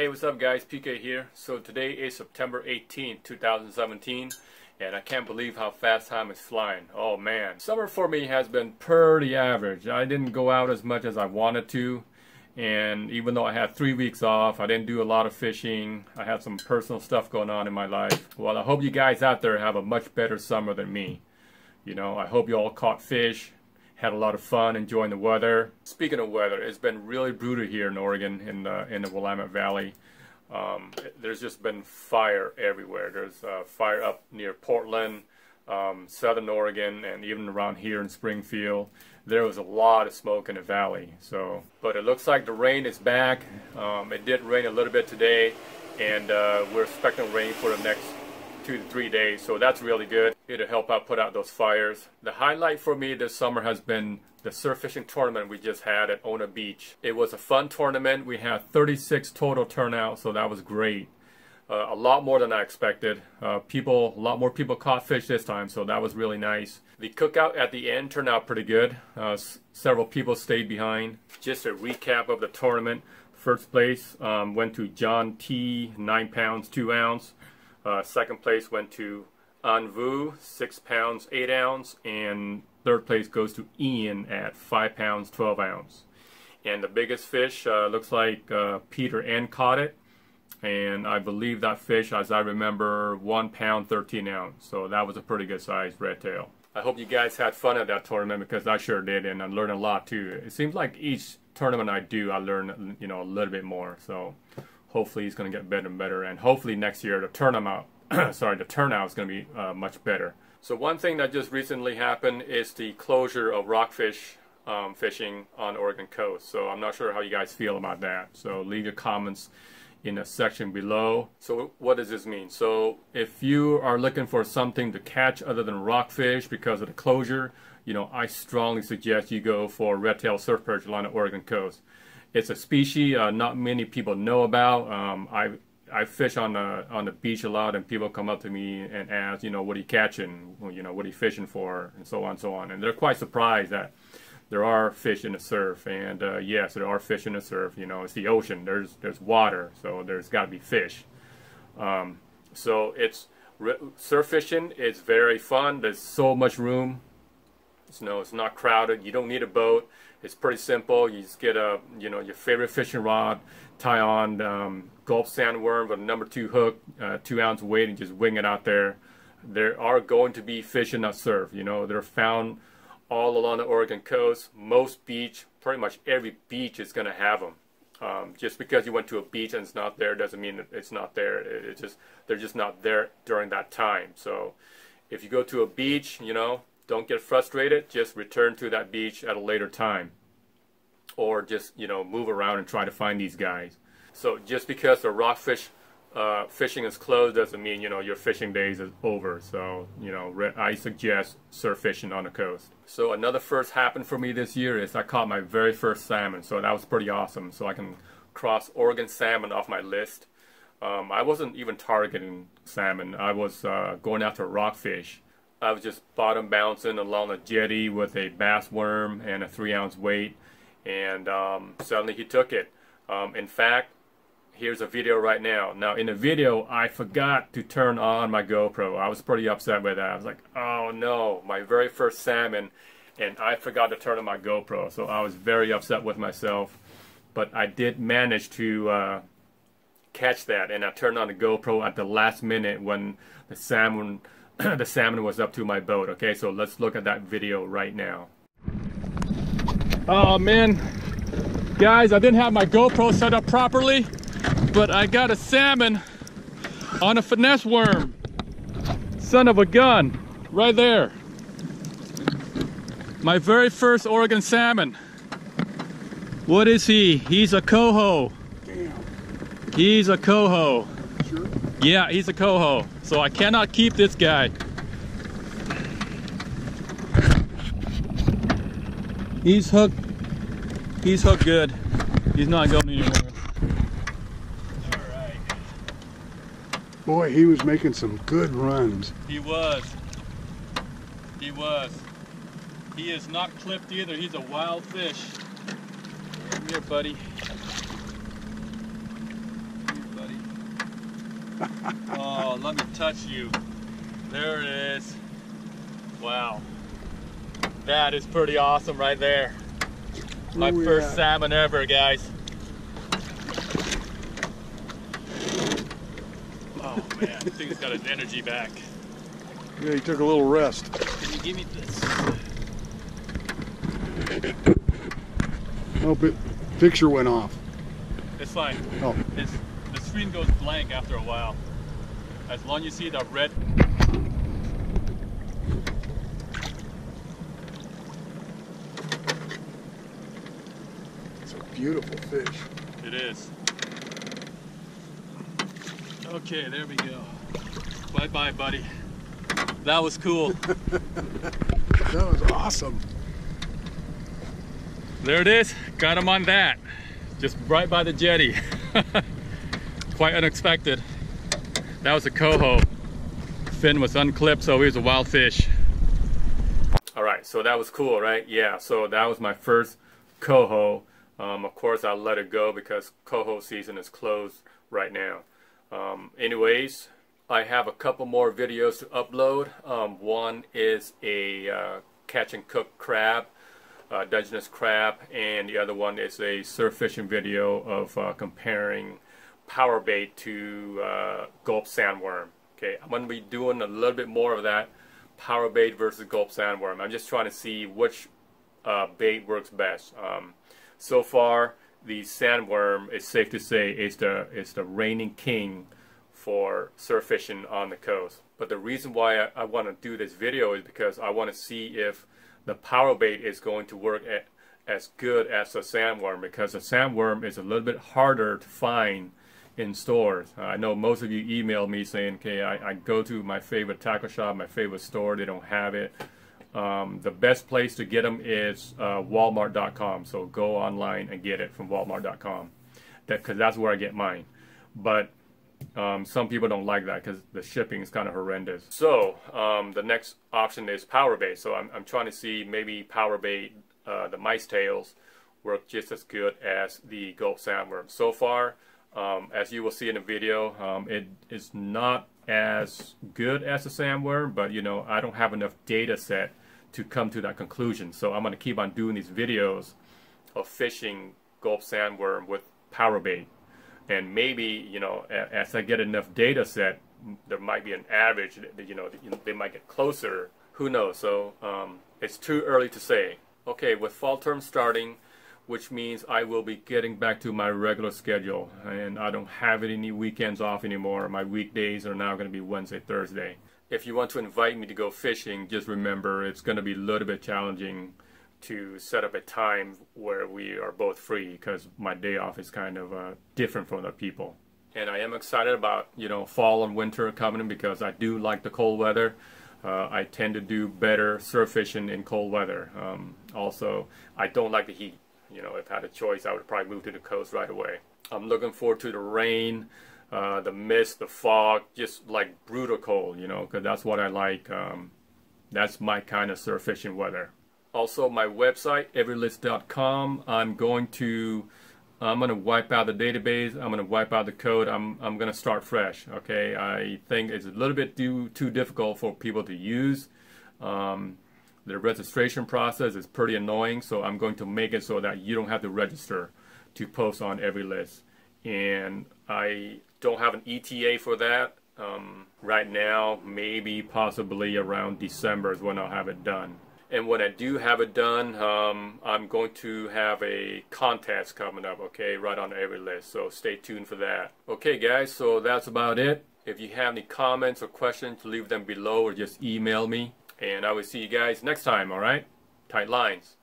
Hey, what's up guys, PK here. So today is September 18th, 2017, and I can't believe how fast time is flying. Oh man. Summer for me has been pretty average. I didn't go out as much as I wanted to, and even though I had 3 weeks off, I didn't do a lot of fishing. I had some personal stuff going on in my life. Well, I hope you guys out there have a much better summer than me. You know, I hope you all caught fish, had a lot of fun enjoying the weather. Speaking of weather, it's been really brutal here in Oregon, in the Willamette Valley. There's just been fire everywhere. There's fire up near Portland, southern Oregon, and even around here in Springfield. There was a lot of smoke in the valley. So, but it looks like the rain is back. It did rain a little bit today, and we're expecting rain for the next 2 to 3 days, so that's really good. It'll help out put out those fires. The highlight for me this summer has been the surf fishing tournament we just had at Ona Beach. It was a fun tournament. We had 36 total turnout, so that was great. A lot more than I expected. A lot more people caught fish this time, so that was really nice. The cookout at the end turned out pretty good. Several people stayed behind. Just a recap of the tournament. First place went to John T, 9 pounds 2 ounce. Second place went to An Vu, 6 pounds 8 ounce, and third place goes to Ian at 5 pounds 12 ounce. And the biggest fish looks like Peter N caught it, and I believe that fish, as I remember, 1 pound 13 ounce. So that was a pretty good sized red tail. I hope you guys had fun at that tournament, because I sure did, and I learned a lot too. It seems like each tournament I do, I learn, you know, a little bit more. So hopefully it's going to get better and better, and hopefully next year the turnout is going to be much better. So one thing that just recently happened is the closure of rockfish fishing on the Oregon coast. So I'm not sure how you guys feel about that. So leave your comments in the section below. So what does this mean? So if you are looking for something to catch other than rockfish because of the closure, you know, I strongly suggest you go for red-tailed surf perch along the Oregon coast. It's a species not many people know about. I fish on the beach a lot, and people come up to me and ask, you know, what are you catching? You know, what are you fishing for? And so on and so on. And they're quite surprised that there are fish in the surf. And yes, there are fish in the surf. You know, it's the ocean. There's water, so there's got to be fish. So surf fishing is very fun. There's so much room. No, it's not crowded. You don't need a boat. It's pretty simple. You just get your favorite fishing rod, tie on Gulf sandworm with a number 2 hook, 2 ounce weight, and just wing it out there. There are going to be fish in that surf. You know, they're found all along the Oregon coast. Most beach, pretty much every beach is going to have them. Just because you went to a beach and it's not there doesn't mean that it's not there. They're just not there during that time. So if you go to a beach, you know, don't get frustrated. Just return to that beach at a later time, or just, you know, move around and try to find these guys. So just because the rockfish fishing is closed doesn't mean, you know, your fishing days is over. So, you know, I suggest surf fishing on the coast. So another first happened for me this year is I caught my very first salmon. So that was pretty awesome. So I can cross Oregon salmon off my list. I wasn't even targeting salmon. I was going after rockfish. I was just bottom bouncing along a jetty with a bass worm and a 3 ounce weight, and suddenly he took it. In fact, here's a video right now. Now in the video, I forgot to turn on my GoPro. I was pretty upset with that. I was like, oh no, my very first salmon, and I forgot to turn on my GoPro. So I was very upset with myself, but I did manage to catch that, and I turned on the GoPro at the last minute when the salmon was up to my boat. Okay, so let's look at that video right now. Oh man, guys, I didn't have my GoPro set up properly, but I got a salmon on a finesse worm. Son of a gun, right there. My very first Oregon salmon. What is he? He's a coho. Damn. He's a coho. Sure? Yeah, he's a coho. So I cannot keep this guy. He's hooked. He's hooked good. He's not going anywhere. Alright. Boy, he was making some good runs. He was. He was. He is not clipped either. He's a wild fish. Come here, buddy. Oh, let me touch you. There it is. Wow. That is pretty awesome right there. My first salmon ever, guys. Oh man, I think he's got his energy back. Yeah, he took a little rest. Can you give me this? Oh, but picture went off. It's fine. Oh. The screen goes blank after a while. As long as you see the red. It's a beautiful fish. It is. Okay, there we go. Bye-bye, buddy. That was cool. That was awesome. There it is. Got him on that. Just right by the jetty. Quite unexpected. That was a coho. Fin was unclipped, so he was a wild fish. All right, so that was cool, right? Yeah, so that was my first coho. Of course, I let it go because coho season is closed right now. Anyways, I have a couple more videos to upload. One is a catch and cook crab, Dungeness crab, and the other one is a surf fishing video of comparing power bait to gulp sandworm. Okay, I'm going to be doing a little bit more of that, power bait versus gulp sandworm. I'm just trying to see which bait works best. So far, the sandworm, it's safe to say, is the reigning king for surf fishing on the coast. But the reason why I want to do this video is because I want to see if the power bait is going to work as good as the sandworm, because the sandworm is a little bit harder to find in stores. I know most of you email me saying, okay, I go to my favorite tackle shop, my favorite store, they don't have it. The best place to get them is Walmart.com. So go online and get it from Walmart.com. Because that's where I get mine. But some people don't like that because the shipping is kind of horrendous. So the next option is power bait. So I'm trying to see maybe power bait, the mice tails, work just as good as the gulp sandworm. So far, as you will see in the video, it is not as good as the sandworm, but you know, I don't have enough data set to come to that conclusion. So I'm going to keep on doing these videos of fishing gulp sandworm with power bait. And maybe, you know, as I get enough data set, there might be an average, you know, they might get closer. Who knows? So it's too early to say. Okay, with fall term starting, which means I will be getting back to my regular schedule. And I don't have any weekends off anymore. My weekdays are now going to be Wednesday, Thursday. If you want to invite me to go fishing, just remember it's going to be a little bit challenging to set up a time where we are both free, because my day off is kind of different from other people. And I am excited about, you know, fall and winter coming, because I do like the cold weather. I tend to do better surf fishing in cold weather. Also, I don't like the heat. You know, if I had a choice, I would probably move to the coast right away. I'm looking forward to the rain, the mist, the fog, just like brutal cold, you know, because that's what I like. That's my kind of surf fishing weather. Also, my website, everylist.com, I'm going to wipe out the database. I'm going to wipe out the code. I'm going to start fresh. Okay, I think it's a little bit too difficult for people to use. The registration process is pretty annoying, so I'm going to make it so that you don't have to register to post on every list. And I don't have an ETA for that right now. Maybe possibly around December is when I'll have it done. And when I do have it done, I'm going to have a contest coming up, okay, right on every list. So stay tuned for that. Okay, guys, so that's about it. If you have any comments or questions, leave them below or just email me. And I will see you guys next time, all right? Tight lines.